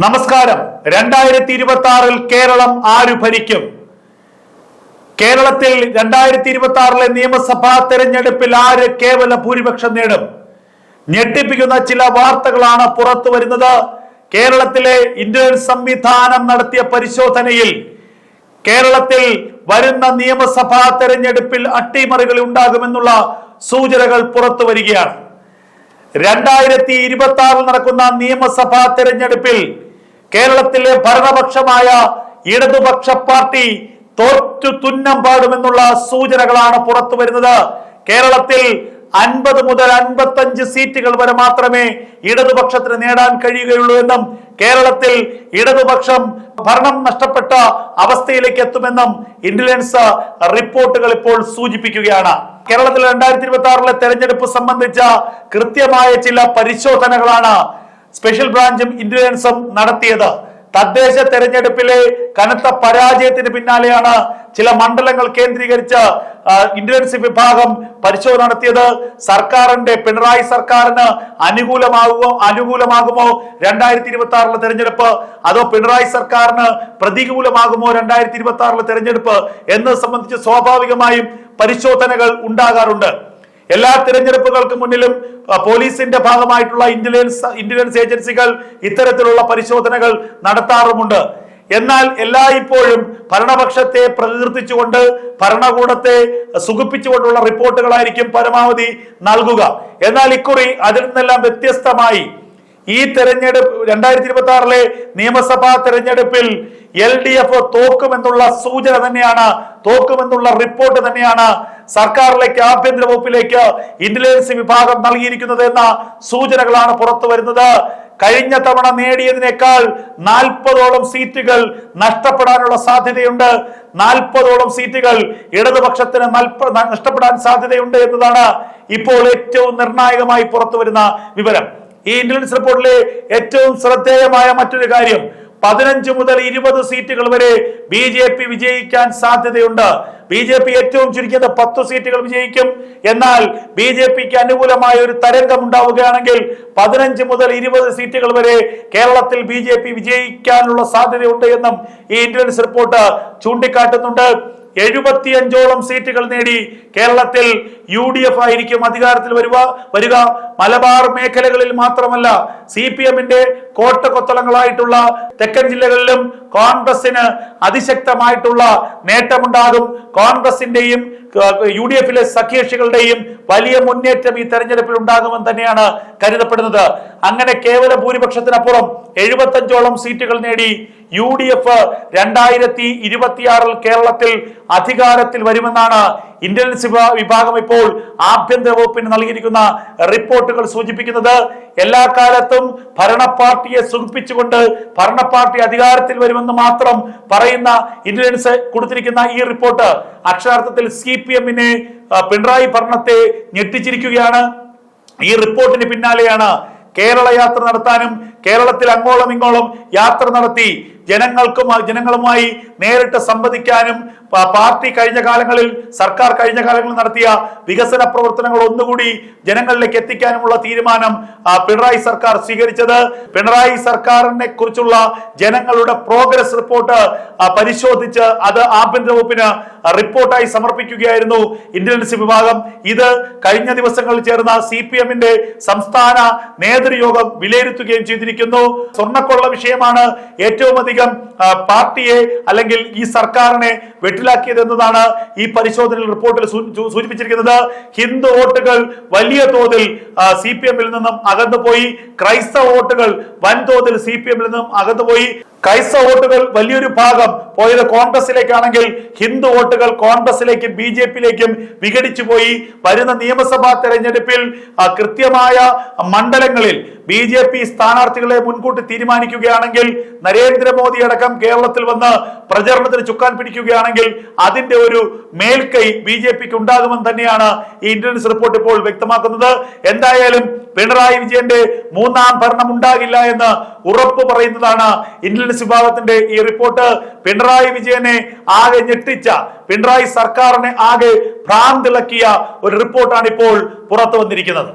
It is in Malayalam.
നമസ്കാരം. 2026 കേരളം ആര് ഭരിക്കും? കേരളത്തിൽ 2026 നിയമസഭാ തെരഞ്ഞെടുപ്പിൽ ആര് കേവല ഭൂരിപക്ഷം നേടും? ഞെട്ടിപ്പിക്കുന്ന ചില വാർത്തകളാണ് പുറത്തു വരുന്നത്. കേരളത്തിലെ ഇന്ത്യൻ സംവിധാനം നടത്തിയ പരിശോധനയിൽ കേരളത്തിൽ വരുന്ന നിയമസഭാ തെരഞ്ഞെടുപ്പിൽ അട്ടിമറികൾ ഉണ്ടാകുമെന്നുള്ള സൂചനകൾ പുറത്തു വരികയാണ്. 2026 നടക്കുന്ന നിയമസഭാ തെരഞ്ഞെടുപ്പിൽ കേരളത്തിലെ ഭരണപക്ഷമായ ഇടതുപക്ഷ പാർട്ടി തോറ്റു തുന്നം പാടുമെന്നുള്ള സൂചനകളാണ് പുറത്തു വരുന്നത്. കേരളത്തിൽ 50 മുതൽ 55 സീറ്റുകൾ വരെ മാത്രമേ ഇടതുപക്ഷത്തിന് നേടാൻ കഴിയുകയുള്ളൂ എന്നും കേരളത്തിൽ ഇടതുപക്ഷം ഭരണം നഷ്ടപ്പെട്ട അവസ്ഥയിലേക്ക് എത്തുമെന്നും ഇന്റലിജൻസ് റിപ്പോർട്ടുകൾ ഇപ്പോൾ സൂചിപ്പിക്കുകയാണ്. കേരളത്തിൽ 2026 തെരഞ്ഞെടുപ്പ് സംബന്ധിച്ച കൃത്യമായ ചില പരിശോധനകളാണ് സ്പെഷ്യൽ ബ്രാഞ്ചും ഇന്റലിജൻസും നടത്തിയത്. തദ്ദേശ തെരഞ്ഞെടുപ്പിലെ കനത്ത പരാജയത്തിന് പിന്നാലെയാണ് ചില മണ്ഡലങ്ങൾ കേന്ദ്രീകരിച്ച് ഇന്റലിജൻസ് വിഭാഗം പരിശോധന നടത്തിയത്. സർക്കാരിന്റെ പിണറായി സർക്കാരിന് അനുകൂലമാകുമോ 2026 തെരഞ്ഞെടുപ്പ്, അതോ പിണറായി സർക്കാരിന് പ്രതികൂലമാകുമോ 2026 തെരഞ്ഞെടുപ്പ് എന്നത് സംബന്ധിച്ച് സ്വാഭാവികമായും പരിശോധനകൾ ഉണ്ടാകാറുണ്ട്. എല്ലാ തിരഞ്ഞെടുപ്പുകൾക്ക് മുന്നിലും പോലീസിന്റെ ഭാഗമായിട്ടുള്ള ഇന്റലിജൻസ് ഏജൻസികൾ ഇത്തരത്തിലുള്ള പരിശോധനകൾ നടത്താറുമുണ്ട്. എന്നാൽ എല്ലായ്പ്പോഴും ഭരണപക്ഷത്തെ പ്രകീർത്തിച്ചുകൊണ്ട് ഭരണകൂടത്തെ സുഖിപ്പിച്ചുകൊണ്ടുള്ള റിപ്പോർട്ടുകളായിരിക്കും പരമാവധി നൽകുക. എന്നാൽ ഇക്കുറി അതിൽ നിന്നെല്ലാം വ്യത്യസ്തമായി ഈ തെരഞ്ഞെടുപ്പ് 2026 നിയമസഭാ തെരഞ്ഞെടുപ്പിൽ LDF തോക്കുമെന്നുള്ള സൂചന തന്നെയാണ്, തോക്കുമെന്നുള്ള റിപ്പോർട്ട് തന്നെയാണ് സർക്കാരിലേക്ക്, ആഭ്യന്തര വകുപ്പിലേക്ക് ഇന്റലിജൻസ് വിഭാഗം നൽകിയിരിക്കുന്നത് എന്ന സൂചനകളാണ് പുറത്തു വരുന്നത്. കഴിഞ്ഞ തവണ നേടിയതിനേക്കാൾ 40ഓളം സീറ്റുകൾ നഷ്ടപ്പെടാനുള്ള സാധ്യതയുണ്ട്. 40ഓളം സീറ്റുകൾ ഇടതുപക്ഷത്തിന് നഷ്ടപ്പെടാൻ സാധ്യതയുണ്ട് എന്നതാണ് ഇപ്പോൾ ഏറ്റവും നിർണായകമായി പുറത്തു വരുന്ന വിവരം. ഈ ഇന്റലിജൻസ് റിപ്പോർട്ടിലെ ഏറ്റവും ശ്രദ്ധേയമായ മറ്റൊരു കാര്യം, 15 മുതൽ 20 സീറ്റുകൾ വരെ BJP വിജയിക്കാൻ സാധ്യതയുണ്ട്. BJP ഏറ്റവും ചുരുങ്ങിയത് 10 സീറ്റുകൾ വിജയിക്കും. എന്നാൽ BJPക്ക് അനുകൂലമായ ഒരു തരംഗം ഉണ്ടാവുകയാണെങ്കിൽ 15 മുതൽ 20 സീറ്റുകൾ വരെ കേരളത്തിൽ BJP വിജയിക്കാനുള്ള സാധ്യതയുണ്ട് എന്നും ഈ ഇന്റലിജൻസ് റിപ്പോർട്ട് ചൂണ്ടിക്കാട്ടുന്നുണ്ട്. 75ഓളം സീറ്റുകൾ നേടി കേരളത്തിൽ UDF ആയിരിക്കും അധികാരത്തിൽ വരിക. മലബാർ മേഖലകളിൽ മാത്രമല്ല, CPM-ന്റെ കോട്ടകൊത്തളങ്ങളായിട്ടുള്ള തെക്കൻ ജില്ലകളിലും കോൺഗ്രസിന് അതിശക്തമായിട്ടുള്ള നേട്ടമുണ്ടാകും. കോൺഗ്രസിന്റെയും UDF-ലെ സഖ്യകക്ഷികളുടെയും വലിയ മുന്നേറ്റം ഈ തെരഞ്ഞെടുപ്പിൽ ഉണ്ടാകുമെന്ന് തന്നെയാണ് കരുതപ്പെടുന്നത്. അങ്ങനെ കേവല ഭൂരിപക്ഷത്തിനപ്പുറം 75ഓളം സീറ്റുകൾ നേടി UDF 2026 കേരളത്തിൽ അധികാരത്തിൽ വരുമെന്നാണ് ഇന്റലിജൻസ് വിഭാഗം ഇപ്പോൾ ആഭ്യന്തര വകുപ്പിന് നൽകിയിരിക്കുന്ന റിപ്പോർട്ടുകൾ സൂചിപ്പിക്കുന്നത്. എല്ലാ കാലത്തും ഭരണ പാർട്ടിയെ സുഖിപ്പിച്ചുകൊണ്ട് ഭരണ പാർട്ടി അധികാരത്തിൽ വരുമെന്ന് മാത്രം പറയുന്ന ഇന്റലിജൻസ് കൊടുത്തിരിക്കുന്ന ഈ റിപ്പോർട്ട് അക്ഷരാർത്ഥത്തിൽ CPM-നെ, പിണറായി ഭരണത്തെ ഞെട്ടിച്ചിരിക്കുകയാണ്. ഈ റിപ്പോർട്ടിന് പിന്നാലെയാണ് കേരള യാത്ര നടത്താനും കേരളത്തിൽ അങ്ങോളം ഇങ്ങോളം യാത്ര നടത്തി ജനങ്ങളുമായി നേരിട്ട് സംവദിക്കാനും പാർട്ടി സർക്കാർ കഴിഞ്ഞ കാലങ്ങളിൽ നടത്തിയ വികസന പ്രവർത്തനങ്ങൾ ഒന്നുകൂടി ജനങ്ങളിലേക്ക് എത്തിക്കാനുമുള്ള തീരുമാനം പിണറായി സർക്കാർ സ്വീകരിച്ചത്. പിണറായി സർക്കാരിനെ കുറിച്ചുള്ള ജനങ്ങളുടെ പ്രോഗ്രസ് റിപ്പോർട്ട് പരിശോധിച്ച് അത് ആഭ്യന്തര വകുപ്പിന് റിപ്പോർട്ടായി സമർപ്പിക്കുകയായിരുന്നു ഇന്റലിജൻസ് വിഭാഗം. ഇത് കഴിഞ്ഞ ദിവസങ്ങളിൽ ചേർന്ന CPM-ന്റെ സംസ്ഥാന നേതൃയോഗം വിലയിരുത്തുകയും ചെയ്തിരിക്കുന്നു. സ്വർണ്ണക്കൊള്ള വിഷയമാണ് ഏറ്റവും അധികം പാർട്ടിയെ അല്ലെങ്കിൽ ഈ സർക്കാരിനെ വെട്ടിലാക്കിയത് എന്നതാണ് ഈ പരിശോധനയിൽ റിപ്പോർട്ടിൽ സൂചിപ്പിച്ചിരിക്കുന്നത്. ഹിന്ദു വോട്ടുകൾ വലിയ തോതിൽ CPM-ൽ നിന്നും അകന്നുപോയി. ക്രൈസ്തവ വോട്ടുകൾ വൻതോതിൽ CPM-ൽ നിന്നും അകന്നുപോയി. ക്രൈസ്തവ വോട്ടുകൾ വലിയൊരു ഭാഗം പോയത് കോൺഗ്രസിലേക്കാണെങ്കിൽ ഹിന്ദു വോട്ടുകൾ കോൺഗ്രസിലേക്കും BJP-യിലേക്കും വിഘടിച്ചു പോയി. വരുന്ന നിയമസഭാ തെരഞ്ഞെടുപ്പിൽ കൃത്യമായ മണ്ഡലങ്ങളിൽ BJP സ്ഥാനാർത്ഥികളെ മുൻകൂട്ടി തീരുമാനിക്കുകയാണെങ്കിൽ, നരേന്ദ്രമോദി അടക്കം കേരളത്തിൽ വന്ന് പ്രചരണത്തിന് ചുക്കാൻ പിടിക്കുകയാണെങ്കിൽ അതിന്റെ ഒരു മേൽക്കൈ BJPക്ക് ഉണ്ടാകുമെന്ന് തന്നെയാണ് ഈ ഇന്റലിജൻസ് റിപ്പോർട്ട് ഇപ്പോൾ വ്യക്തമാക്കുന്നത്. എന്തായാലും പിണറായി വിജയന്റെ 3ാം ഭരണം ഉണ്ടാകില്ല എന്ന് ഉറപ്പ് പറയുന്നതാണ് ഇന്റലിജൻസ് വിഭാഗത്തിന്റെ ഈ റിപ്പോർട്ട്. പിണറായി വിജയനെ ആകെ ഞെട്ടിച്ച, പിണറായി സർക്കാരിനെ ആകെ ഭ്രാന്തിളക്കിയ ഒരു റിപ്പോർട്ടാണ് ഇപ്പോൾ പുറത്തു വന്നിരിക്കുന്നത്.